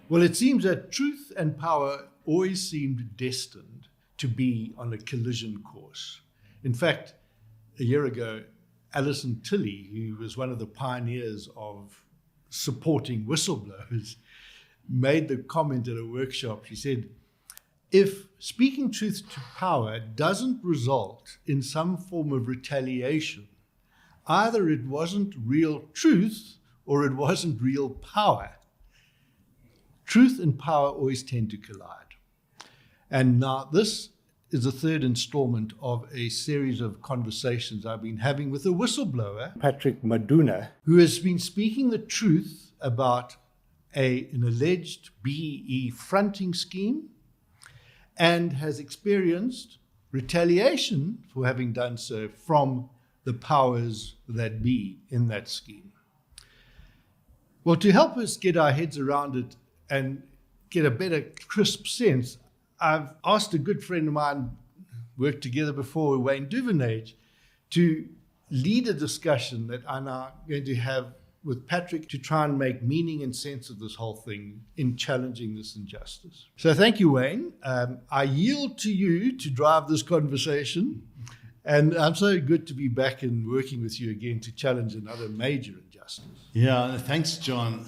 Well, it seems that truth and power always seemed destined to be on a collision course. In fact, a year ago, Alison Tilley, who was one of the pioneers of supporting whistleblowers, made the comment at a workshop. She said, if speaking truth to power doesn't result in some form of retaliation, either it wasn't real truth or it wasn't real power. Truth and power always tend to collide. And now this is the third installment of a series of conversations I've been having with a whistleblower, Patrick Maduna, who has been speaking the truth about an alleged BEE fronting scheme and has experienced retaliation for having done so from the powers that be in that scheme. Well, to help us get our heads around it and get a better crisp sense, I've asked a good friend of mine, worked together before, Wayne Duvenage, to lead a discussion that I'm now going to have with Patrick to try and make meaning and sense of this whole thing in challenging this injustice. So thank you, Wayne. I yield to you to drive this conversation. And I'm so good to be back and working with you again to challenge another major injustice. Yeah, thanks, John.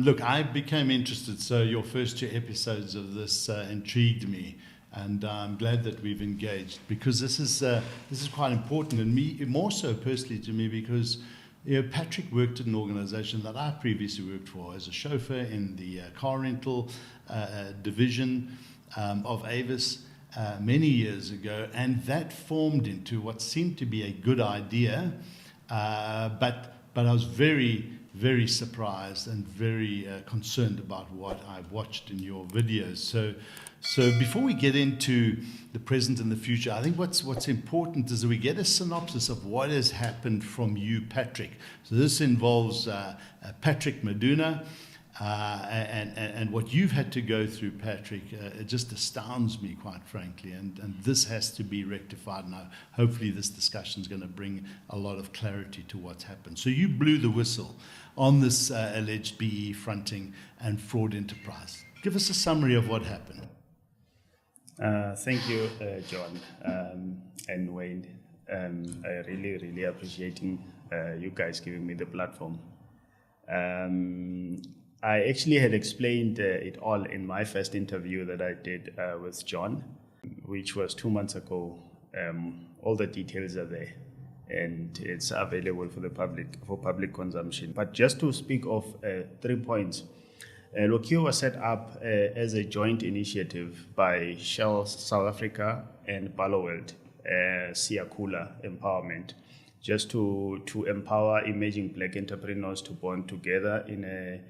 Look, I became interested, so your first two episodes of this intrigued me, and I'm glad that we've engaged, because this is quite important, and me more so personally to me, because Patrick worked at an organization that I previously worked for as a chauffeur in the car rental division of Avis. Many years ago, and that formed into what seemed to be a good idea, but I was very, very surprised and very concerned about what I watched in your videos. So before we get into the present and the future, I think what's important is that we get a synopsis of what has happened from you, Patrick. So this involves Patrick Maduna. And what you've had to go through, Patrick, it just astounds me, quite frankly, and this has to be rectified now. Hopefully this discussion is going to bring a lot of clarity to what's happened. So you blew the whistle on this alleged BE fronting and fraud enterprise. Give us a summary of what happened. Thank you, John and Wayne. I really appreciating you guys giving me the platform. I actually had explained it all in my first interview that I did with John, which was 2 months ago. All the details are there, and it's available for the public consumption. But just to speak of 3 points, Lociware was set up as a joint initiative by Shell South Africa and Barloworld, Siakula Empowerment, just to empower emerging black entrepreneurs to bond together in a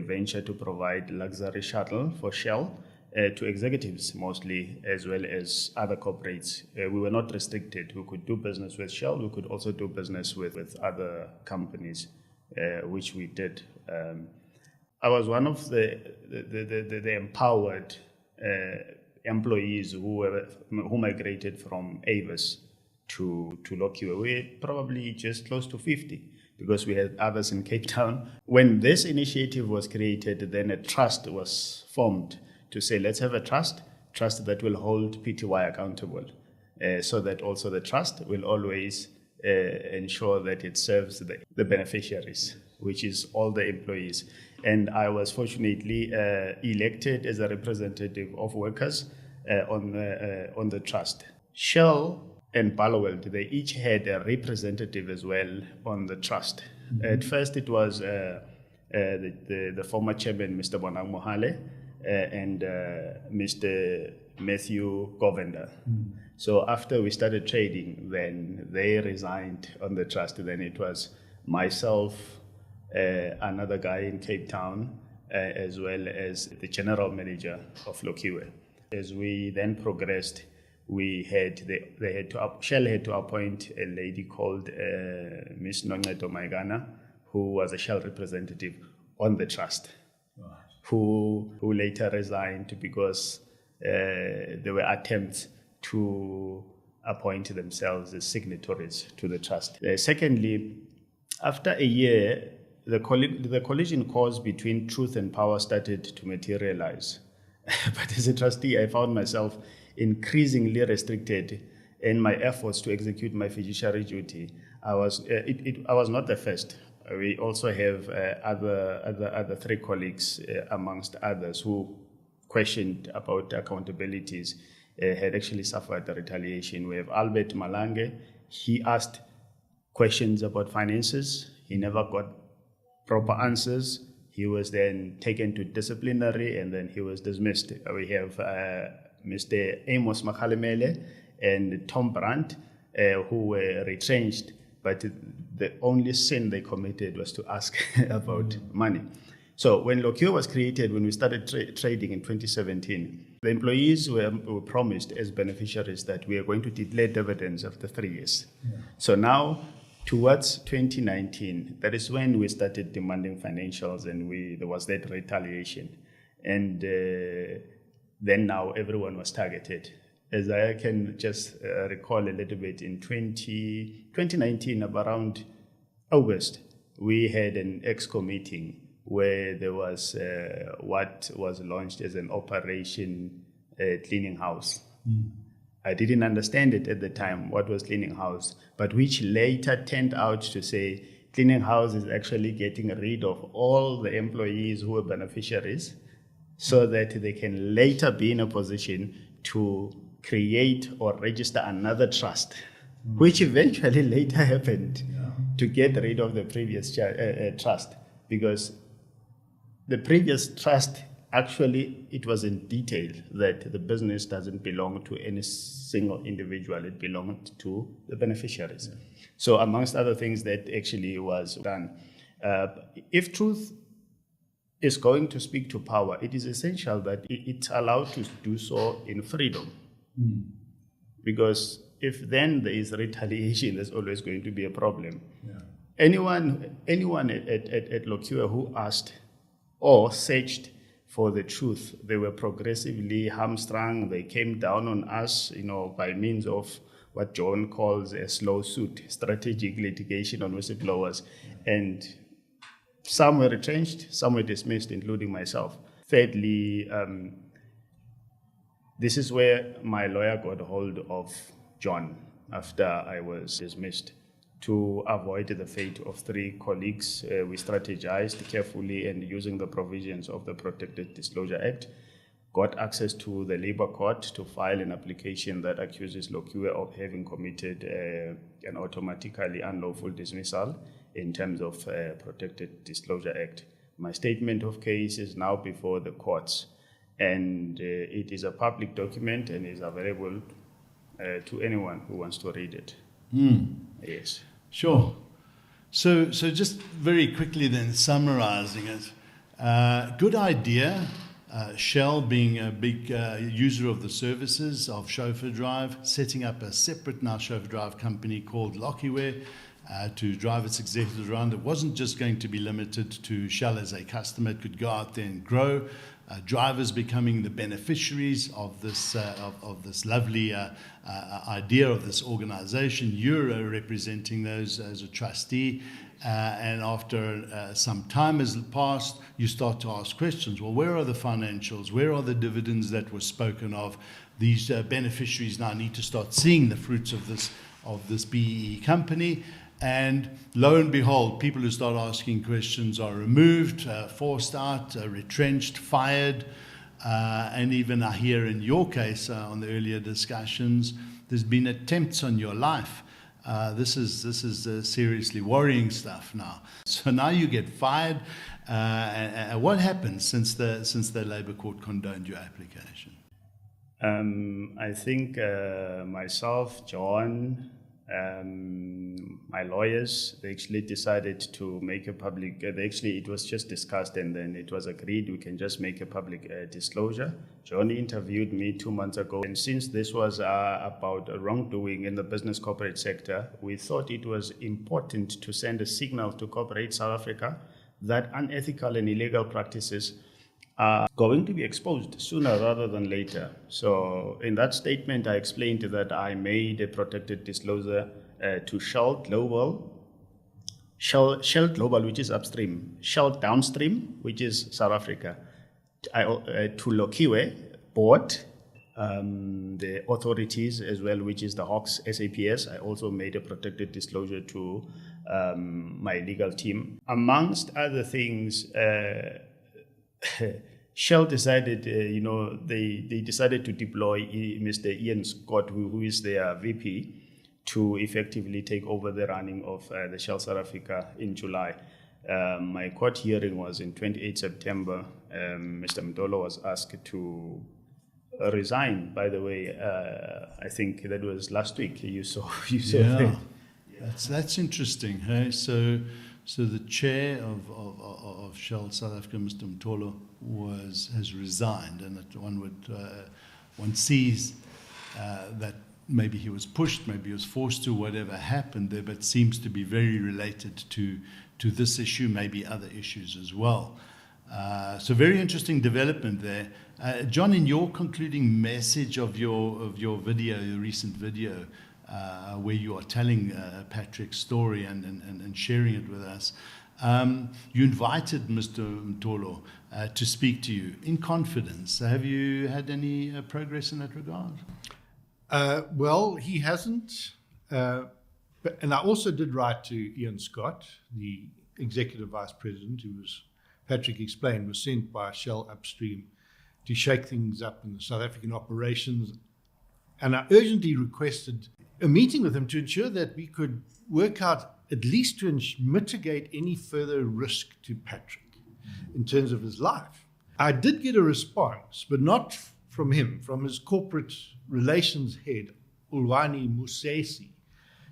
venture to provide luxury shuttle for Shell to executives mostly, as well as other corporates. We were not restricted. We could do business with Shell. We could also do business with other companies, which we did. I was one of the empowered employees who migrated from Avis to Lociware. We're probably just close to 50. Because we had others in Cape Town. When this initiative was created, then a trust was formed to say, let's have a trust that will hold PTY accountable, so that also the trust will always ensure that it serves the beneficiaries, which is all the employees. And I was fortunately elected as a representative of workers on the trust. Shell and Barloworld, they each had a representative as well on the trust. Mm-hmm. At first, it was the former chairman, Mr. Bonang Mohale, and Mr. Matthew Govender. Mm-hmm. So after we started trading, then they resigned on the trust. Then it was myself, another guy in Cape Town, as well as the general manager of Lociware. As we then progressed, Shell had to appoint a lady called Miss Noncedo Maigana, who was a Shell representative on the trust, right, who later resigned because there were attempts to appoint themselves as signatories to the trust. Secondly, after a year, the collision course between truth and power started to materialize. But as a trustee, I found myself increasingly restricted in my efforts to execute my fiduciary duty. I was not the first. We also have other three colleagues, amongst others, who questioned about accountabilities, had actually suffered the retaliation. We have Albert Malange. He asked questions about finances. He never got proper answers. He was then taken to disciplinary and then he was dismissed. We have Mr. Amos Makalemele and Tom Brandt, who were retrenched, but the only sin they committed was to ask about money. So when Lociware was created, when we started trading in 2017, the employees were promised as beneficiaries that we are going to declare dividends after 3 years. Yeah. So now, towards 2019, that is when we started demanding financials, and there was that retaliation. And then now everyone was targeted. As I can just recall a little bit, in 2019, around August, we had an EXCO meeting where there was what was launched as an operation cleaning house. I didn't understand it at the time, what was cleaning house, but which later turned out to say cleaning house is actually getting rid of all the employees who were beneficiaries so that they can later be in a position to create or register another trust, which eventually later happened to get rid of the previous trust, because the previous trust, actually, it was in detail that the business doesn't belong to any single individual, it belonged to the beneficiaries. Yeah. So amongst other things that actually was done, if truth is going to speak to power, it is essential that it's allowed to do so in freedom. Because if then there is retaliation, there's always going to be a problem. Yeah. Anyone at Lociware who asked or searched for the truth, they were progressively hamstrung. They came down on us, by means of what John calls a slow suit, strategic litigation on whistleblowers. And some were retrenched, some were dismissed, including myself. Thirdly, this is where my lawyer got hold of John after I was dismissed. To avoid the fate of 3 colleagues, we strategized carefully and using the provisions of the Protected Disclosure Act, got access to the Labour Court to file an application that accuses Lociware of having committed an automatically unlawful dismissal in terms of Protected Disclosure Act. My statement of case is now before the courts, and it is a public document and is available to anyone who wants to read it. Yes. Sure. So just very quickly then, summarizing it, good idea, Shell being a big user of the services of Chauffeur Drive, setting up a separate now Chauffeur Drive company called Lociware to drive its executives around. It wasn't just going to be limited to Shell as a customer. It could go out there and grow. Drivers becoming the beneficiaries of this lovely idea of this organization. You're representing those as a trustee, and after some time has passed, you start to ask questions. Well, where are the financials? Where are the dividends that were spoken of? These beneficiaries now need to start seeing the fruits of this BEE company. And lo and behold, people who start asking questions are removed, forced out, retrenched, fired, and even I hear in your case on the earlier discussions, there's been attempts on your life. This is seriously worrying stuff now. So now you get fired. What happened since the Labour Court condoned your application? I think myself, John, my lawyers, they actually decided to make a public, it was just discussed and then it was agreed we can just make a public disclosure. John interviewed me 2 months ago, and since this was about wrongdoing in the business corporate sector, we thought it was important to send a signal to corporate South Africa that unethical and illegal practices are going to be exposed sooner rather than later. So in that statement, I explained that I made a protected disclosure to Shell Global, Shell Global, which is upstream, Shell downstream, which is South Africa, to Lociware board, the authorities as well, which is the Hawks SAPS. I also made a protected disclosure to my legal team. Amongst other things, Shell decided, they decided to deploy Mr. Ian Scott, who is their VP, to effectively take over the running of the Shell South Africa in July. My court hearing was in 28 September. Mr. Mtolo was asked to resign. By the way, I think that was last week. You saw yeah. That's interesting. Hey, so the chair of Shell South Africa, Mr. Mtolo, has resigned, and that one sees that maybe he was pushed, maybe he was forced to, whatever happened there, but seems to be very related to this issue, maybe other issues as well. So very interesting development there. John, in your concluding message of your video, your recent video, where you are telling Patrick's story and sharing it with us, you invited Mr. Mtolo to speak to you in confidence. Have you had any progress in that regard? Well, he hasn't. And I also did write to Ian Scott, the executive vice president, who was, Patrick explained, was sent by Shell upstream to shake things up in the South African operations. And I urgently requested a meeting with him to ensure that we could work out, at least to mitigate any further risk to Patrick in terms of his life. I did get a response, but not from him, from his corporate relations head, Ulwani Musesi,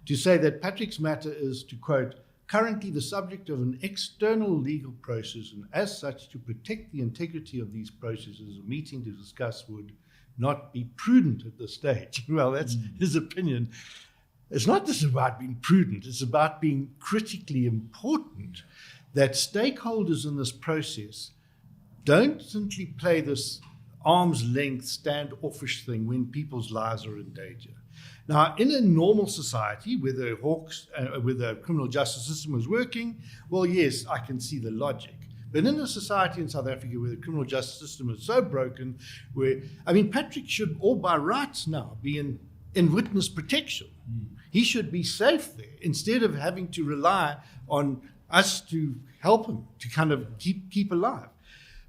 to say that Patrick's matter is, to quote, currently the subject of an external legal process, and as such, to protect the integrity of these processes, a meeting to discuss would not be prudent at this stage. Well, that's his opinion. It's not just about being prudent, it's about being critically important that stakeholders in this process don't simply play this arm's length standoffish thing when people's lives are in danger. Now, in a normal society where the criminal justice system was working, well, yes, I can see the logic. But in a society in South Africa where the criminal justice system is so broken, Patrick should all by rights now be in witness protection. He should be safe there instead of having to rely on us to help him to kind of keep alive.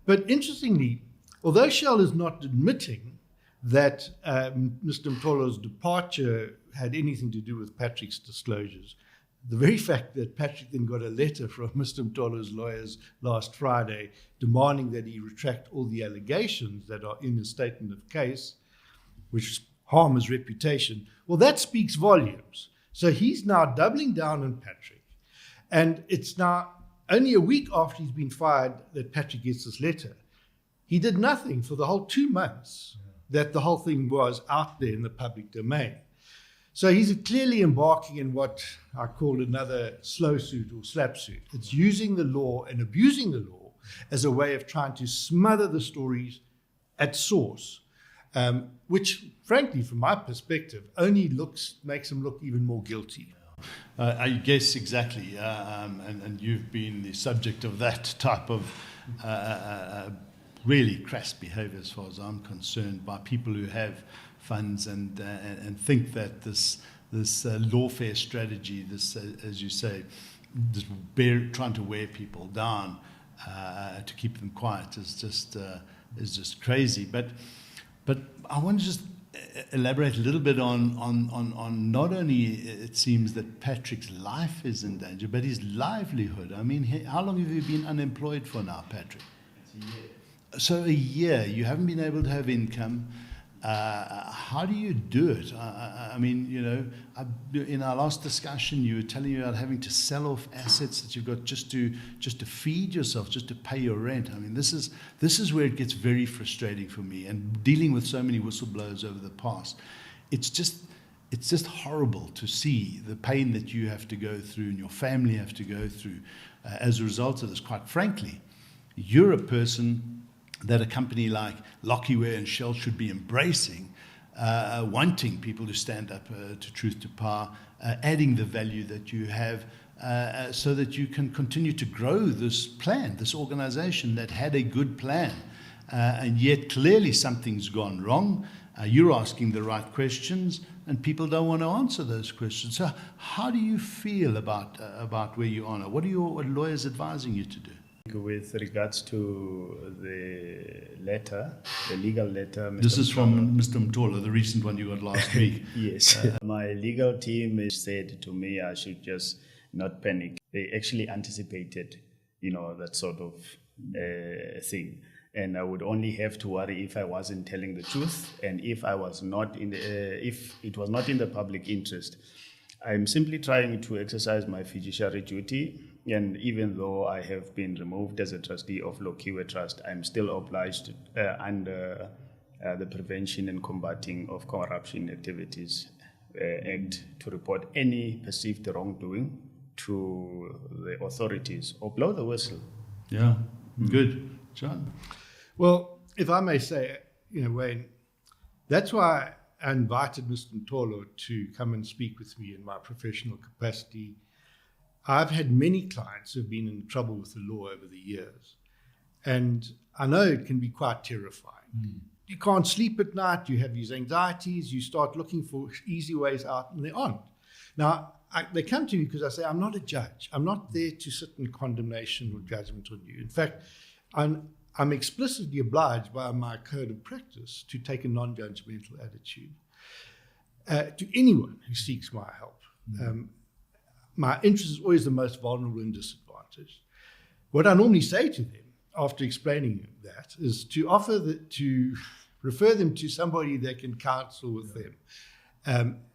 But interestingly, although Shell is not admitting that Mr. Mtolo's departure had anything to do with Patrick's disclosures, the very fact that Patrick then got a letter from Mr. Mtolo's lawyers last Friday demanding that he retract all the allegations that are in his statement of case, which harm his reputation, well, that speaks volumes. So he's now doubling down on Patrick. And it's now only a week after he's been fired that Patrick gets this letter. He did nothing for the whole 2 months that the whole thing was out there in the public domain. So he's clearly embarking in what I call another slow suit or SLAPP suit. It's using the law and abusing the law as a way of trying to smother the stories at source, which, frankly, from my perspective, only makes him look even more guilty. I guess exactly, and you've been the subject of that type of really crass behavior, as far as I'm concerned, by people who have funds and think that this lawfare strategy, this as you say, this trying to wear people down to keep them quiet is just crazy. But I want to just elaborate a little bit on not only it seems that Patrick's life is in danger, but his livelihood. I mean, how long have you been unemployed for now, Patrick? It's a year. So a year, you haven't been able to have income. How do you do it? I mean, you know, in our last discussion, you were telling me about having to sell off assets that you've got just to feed yourself, just to pay your rent. I mean, this is where it gets very frustrating for me. And dealing with so many whistleblowers over the past, it's just horrible to see the pain that you have to go through and your family have to go through as a result of this. Quite frankly, you're a person that a company like Lociware and Shell should be embracing, wanting people to stand up to truth to power, adding the value that you have, so that you can continue to grow this plan, this organization that had a good plan. And yet clearly something's gone wrong. You're asking the right questions, and people don't want to answer those questions. So how do you feel about where you are now? What are your lawyers advising you to do? With regards to the letter, the legal letter... This is from Mr. Mtolo, the recent one you got last week. Yes. My legal team has said to me I should just not panic. They actually anticipated, that sort of thing. And I would only have to worry if I wasn't telling the truth, and if I was not if it was not in the public interest. I'm simply trying to exercise my fiduciary duty, and even though I have been removed as a trustee of Lociware Trust, I'm still obliged under the Prevention and Combating of Corruption Activities Act to report any perceived wrongdoing to the authorities or blow the whistle. Yeah, good. John? Well, if I may say, Wayne, that's why I invited Mr. Mtolo to come and speak with me in my professional capacity. I've had many clients who have been in trouble with the law over the years, and I know it can be quite terrifying. You can't sleep at night, you have these anxieties, you start looking for easy ways out, and they aren't. Now, they come to me because I say, I'm not a judge. I'm not there to sit in condemnation or judgment on you. In fact, I'm explicitly obliged by my code of practice to take a non-judgmental attitude to anyone who seeks my help. My interest is always the most vulnerable and disadvantaged. What I normally say to them after explaining that is to offer to refer them to somebody that can counsel with them.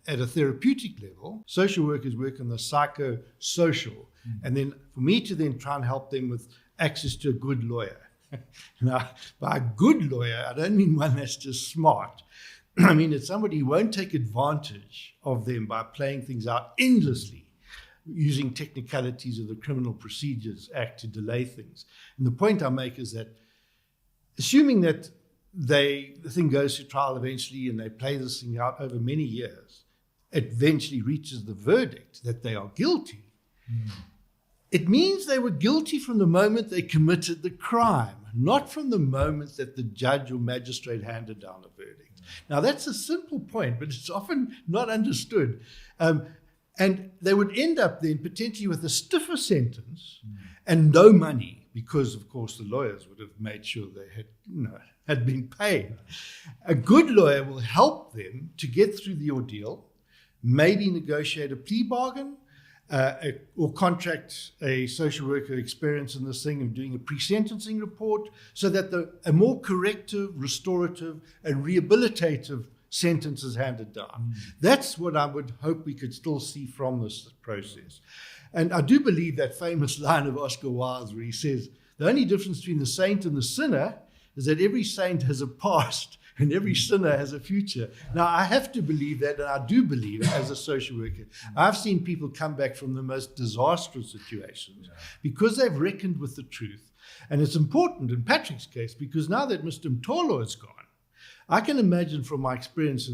At a therapeutic level, social workers work on the psychosocial, and then for me to then try and help them with access to a good lawyer. Now, by a good lawyer, I don't mean one that's just smart. I mean it's somebody who won't take advantage of them by playing things out endlessly, using technicalities of the Criminal Procedures Act to delay things. And the point I make is that, assuming that the thing goes to trial eventually and they play this thing out over many years, it eventually reaches the verdict that they are guilty. It means they were guilty from the moment they committed the crime, not from the moment that the judge or magistrate handed down a verdict. Now, that's a simple point, but it's often not understood. And they would end up then potentially with a stiffer sentence and no money, because, of course, the lawyers would have made sure they had been paid. A good lawyer will help them to get through the ordeal, maybe negotiate a plea bargain, or contract a social worker experience in this thing of doing a pre-sentencing report, so that a more corrective, restorative, and rehabilitative sentence is handed down. That's what I would hope we could still see from this process. And I do believe that famous line of Oscar Wilde's where he says, the only difference between the saint and the sinner is that every saint has a past and every sinner has a future. Now, I have to believe that, and I do believe it as a social worker. I've seen people come back from the most disastrous situations because they've reckoned with the truth. And it's important in Patrick's case because now that Mr. Mtolo is gone, I can imagine from my experience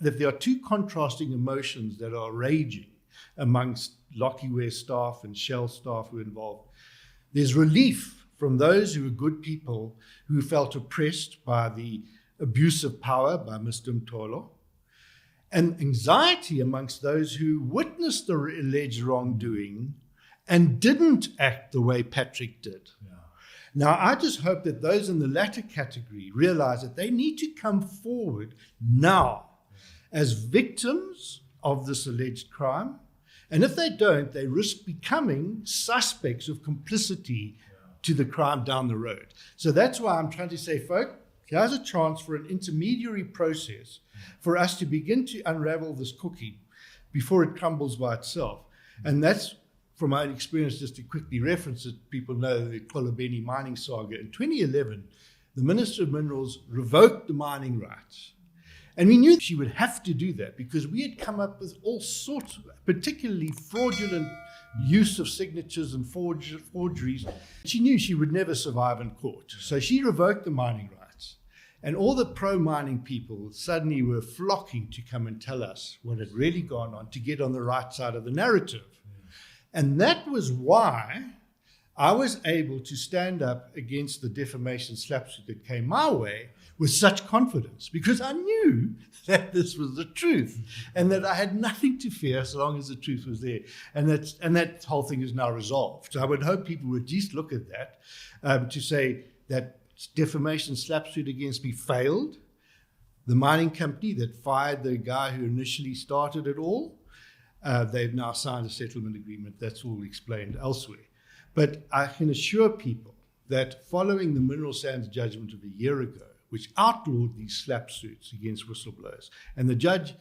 that there are two contrasting emotions that are raging amongst Lociware staff and Shell staff who are involved. There's relief from those who are good people who felt oppressed by the abuse of power by Mr. Mtolo, and anxiety amongst those who witnessed the alleged wrongdoing and didn't act the way Patrick did. Now, I just hope that those in the latter category realize that they need to come forward now as victims of this alleged crime. And if they don't, they risk becoming suspects of complicity to the crime down the road. So that's why I'm trying to say, folks, here's a chance for an intermediary process for us to begin to unravel this cookie before it crumbles by itself. And that's, from my own experience, just to quickly reference it, people know the Kolobeni mining saga. In 2011, the Minister of Minerals revoked the mining rights. And we knew she would have to do that because we had come up with all sorts of, particularly fraudulent use of signatures and forgeries. She knew she would never survive in court. So she revoked the mining rights. And all the pro-mining people suddenly were flocking to come and tell us what had really gone on to get on the right side of the narrative. And that was why I was able to stand up against the defamation SLAPP suit that came my way with such confidence, because I knew that this was the truth and that I had nothing to fear so long as the truth was there. And that whole thing is now resolved. So I would hope people would at least look at that to say that defamation SLAPP suit against me failed. The mining company that fired the guy who initially started it all, they've now signed a settlement agreement. That's all explained elsewhere. But I can assure people that following the mineral sands judgment of a year ago, which outlawed these SLAPP suits against whistleblowers, and the judge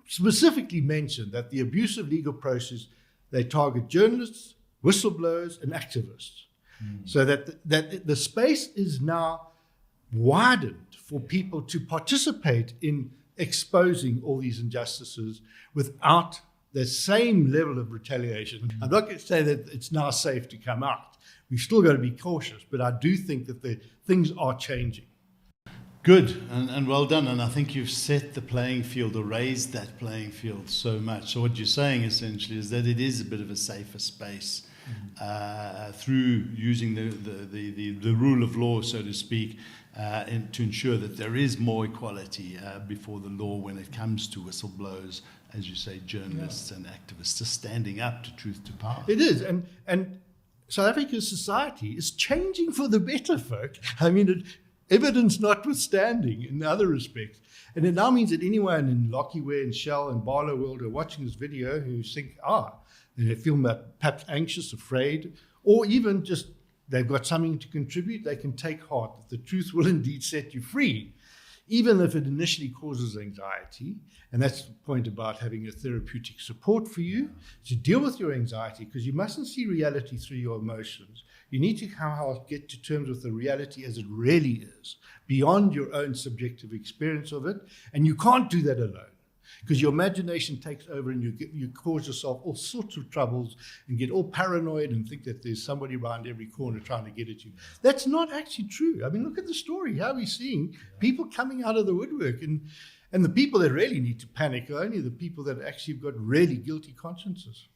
specifically mentioned that the abusive legal process, they target journalists, whistleblowers, and activists. So that the space is now widened for people to participate in exposing all these injustices without the same level of retaliation. I'm not going to say that it's now safe to come out. We've still got to be cautious, but I do think that the things are changing. Good, and well done. And I think you've set the playing field or raised that playing field so much. So what you're saying essentially is that it is a bit of a safer space through using the rule of law, so to speak, to ensure that there is more equality before the law when it comes to whistleblowers, as you say, journalists and activists, just standing up to truth to power. It is, and South Africa's society is changing for the better, folk. I mean, evidence notwithstanding in other respects. And it now means that anyone in Lociware and Shell and Barlow World are watching this video who think, they feel perhaps anxious, afraid, or even just they've got something to contribute, they can take heart that the truth will indeed set you free, even if it initially causes anxiety. And that's the point about having a therapeutic support for you to deal with your anxiety, because you mustn't see reality through your emotions. You need to somehow get to terms with the reality as it really is, beyond your own subjective experience of it. And you can't do that alone, because your imagination takes over and you cause yourself all sorts of troubles and get all paranoid and think that there's somebody around every corner trying to get at you. That's not actually true. I mean, look at the story. How are we seeing people coming out of the woodwork? And the people that really need to panic are only the people that actually have got really guilty consciences.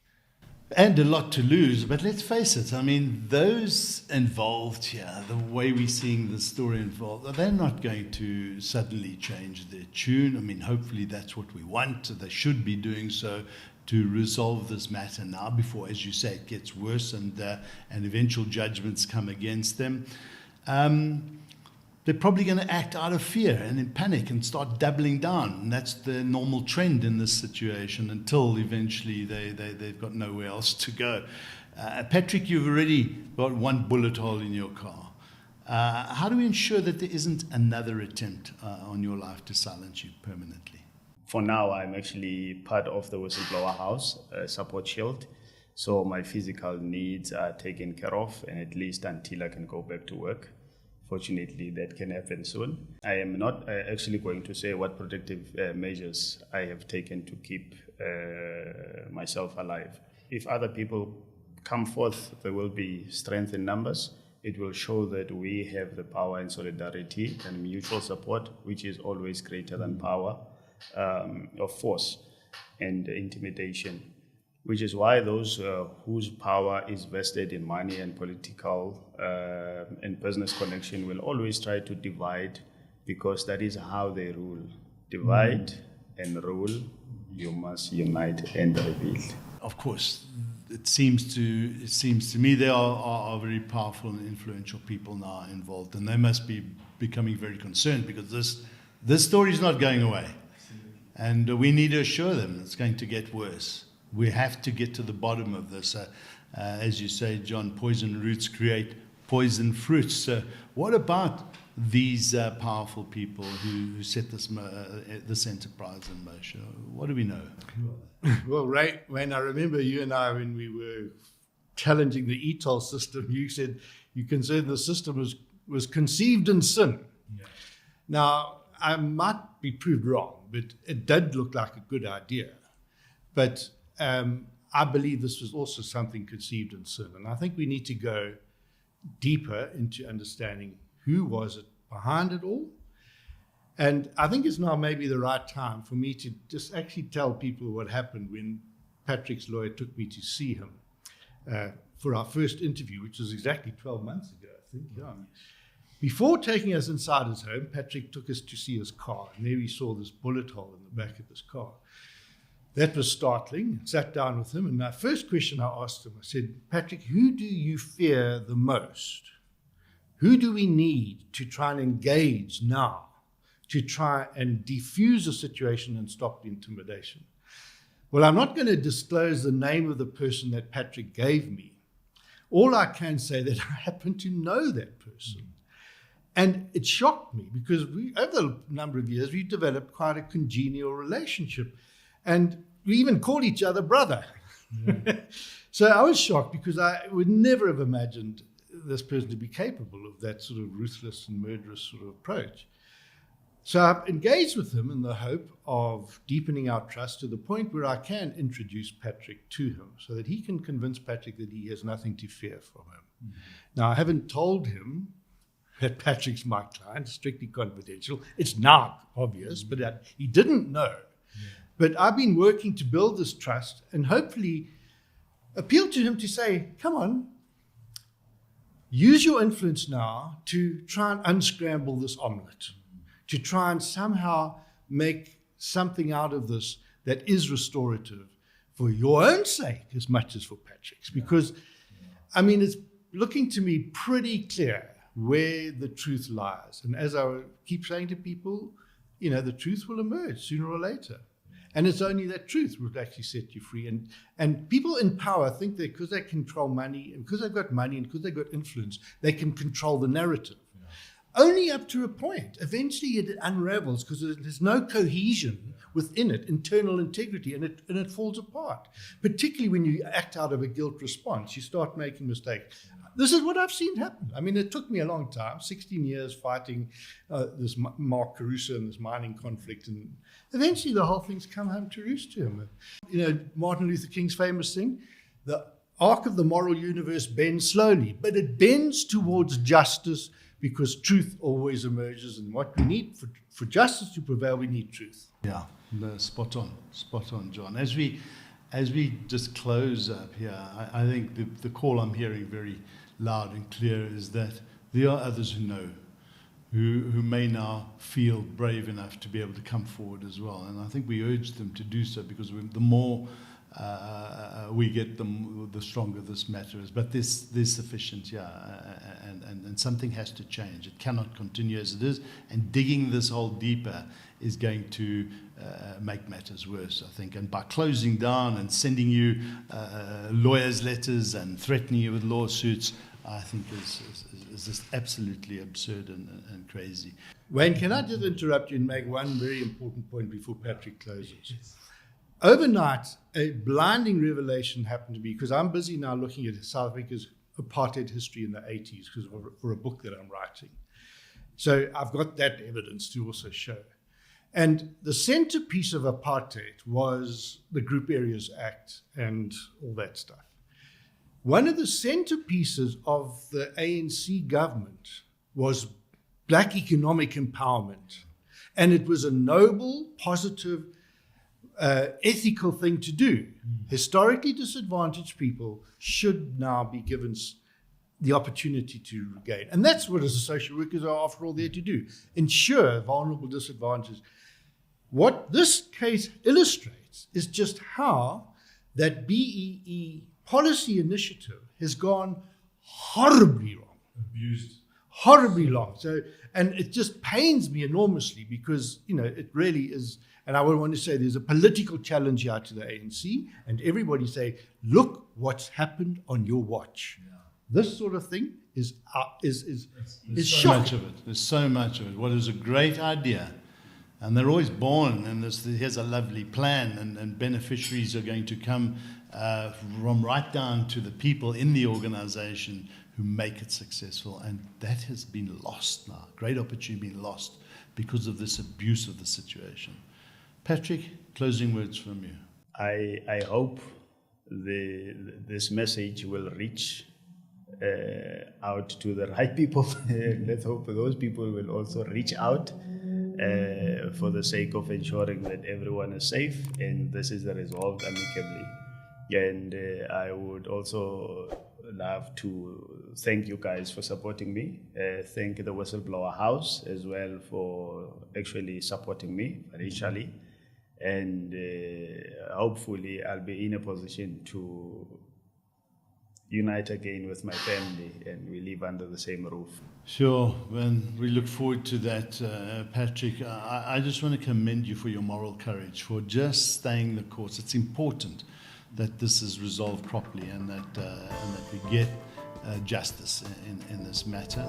And a lot to lose, but let's face it, I mean, those involved here, the way we're seeing the story involved, they're not going to suddenly change their tune. I mean, hopefully that's what we want. They should be doing so to resolve this matter now before, as you say, it gets worse and eventual judgments come against them. They're probably going to act out of fear and in panic and start doubling down. And that's the normal trend in this situation until eventually they've got nowhere else to go. Patrick, you've already got one bullet hole in your car. How do we ensure that there isn't another attempt on your life to silence you permanently? For now, I'm actually part of the Whistleblower House support shield. So my physical needs are taken care of, and at least until I can go back to work. Fortunately, that can happen soon. I am not actually going to say what protective measures I have taken to keep myself alive. If other people come forth, there will be strength in numbers. It will show that we have the power and solidarity and mutual support, which is always greater than power of force and intimidation, which is why those whose power is vested in money and political and business connection will always try to divide, because that is how they rule. Divide and rule. You must unite and reveal. Of course, it seems to me there are very powerful and influential people now involved, and they must be becoming very concerned, because this story is not going away, and we need to assure them it's going to get worse. We have to get to the bottom of this. As you say, John, poison roots create poison fruits. So what about these powerful people who set this enterprise in motion? What do we know? Well, Wayne, I remember you and I, when we were challenging the ETOL system, you said you considered the system was conceived in sin. Yeah. Now, I might be proved wrong, but it did look like a good idea. But I believe this was also something conceived in sin. And I think we need to go deeper into understanding who was it behind it all. And I think it's now maybe the right time for me to just actually tell people what happened when Patrick's lawyer took me to see him. for our first interview, which was exactly 12 months ago, I think. Yeah. Before taking us inside his home, Patrick took us to see his car, and there we saw this bullet hole in the back of his car. That was startling. I sat down with him, and my first question I asked him, I said, Patrick, who do you fear the most? Who do we need to try and engage now to try and defuse the situation and stop the intimidation? Well, I'm not going to disclose the name of the person that Patrick gave me. All I can say that I happen to know that person. And it shocked me because over a number of years, we developed quite a congenial relationship. And we even called each other brother. Yeah. So I was shocked because I would never have imagined this person to be capable of that sort of ruthless and murderous sort of approach. So I've engaged with him in the hope of deepening our trust to the point where I can introduce Patrick to him so that he can convince Patrick that he has nothing to fear from him. Mm-hmm. Now, I haven't told him that Patrick's my client, strictly confidential. It's now obvious, but he didn't know. Yeah. But I've been working to build this trust and hopefully appeal to him to say, come on, use your influence now to try and unscramble this omelette, to try and somehow make something out of this that is restorative for your own sake as much as for Patrick's. Because, I mean, it's looking to me pretty clear where the truth lies. And as I keep saying to people, you know, the truth will emerge sooner or later. And it's only that truth will actually set you free. And people in power think that because they control money, and because they've got money, and because they've got influence, they can control the narrative. Yeah. Only up to a point. Eventually it unravels because there's no cohesion within it, internal integrity, and it falls apart. Particularly when you act out of a guilt response, you start making mistakes. This is what I've seen happen. I mean, it took me a long time, 16 years fighting this Mark Caruso and this mining conflict. And eventually the whole thing's come home to roost to him. You know, Martin Luther King's famous thing, the arc of the moral universe bends slowly, but it bends towards justice because truth always emerges. And what we need for justice to prevail, we need truth. Yeah, no, spot on, John. As we just close up here, I think the call I'm hearing very loud and clear is that there are others who know, who may now feel brave enough to be able to come forward as well. And I think we urge them to do so because the more we get, the stronger this matter is. But there's sufficient, and something has to change. It cannot continue as it is. And digging this hole deeper is going to make matters worse, I think. And by closing down and sending you lawyers' letters and threatening you with lawsuits, I think is just absolutely absurd and crazy. Wayne, can I just interrupt you and make one very important point before Patrick closes? Yes. Overnight, a blinding revelation happened to me because I'm busy now looking at South Africa's apartheid history in the 80s for a book that I'm writing. So I've got that evidence to also show. And the centerpiece of apartheid was the Group Areas Act and all that stuff. One of the centerpieces of the ANC government was black economic empowerment. And it was a noble, positive, ethical thing to do. Historically disadvantaged people should now be given the opportunity to regain. And that's what as social workers are, after all, there to do. Ensure vulnerable disadvantages. What this case illustrates is just how that BEE policy initiative has gone horribly wrong. Abused. Horribly wrong. So, and it just pains me enormously because, you know, it really is, and I would want to say there's a political challenge here to the ANC, and everybody say, look what's happened on your watch. Yeah. This sort of thing is so shocking. Much of it. There's so much of it. What is a great idea. And they're always born, and here's a lovely plan, and beneficiaries are going to come from right down to the people in the organization who make it successful. And that has been lost now. Great opportunity been lost because of this abuse of the situation. Patrick, closing words from you. I hope this message will reach out to the right people. Let's hope those people will also reach out for the sake of ensuring that everyone is safe and this is resolved amicably. And I would also love to thank you guys for supporting me. Thank the Whistleblower House as well for actually supporting me financially. And hopefully I'll be in a position to unite again with my family and we live under the same roof. Sure, and we look forward to that, Patrick. I just want to commend you for your moral courage, for just staying the course. It's important that this is resolved properly and that we get justice in this matter.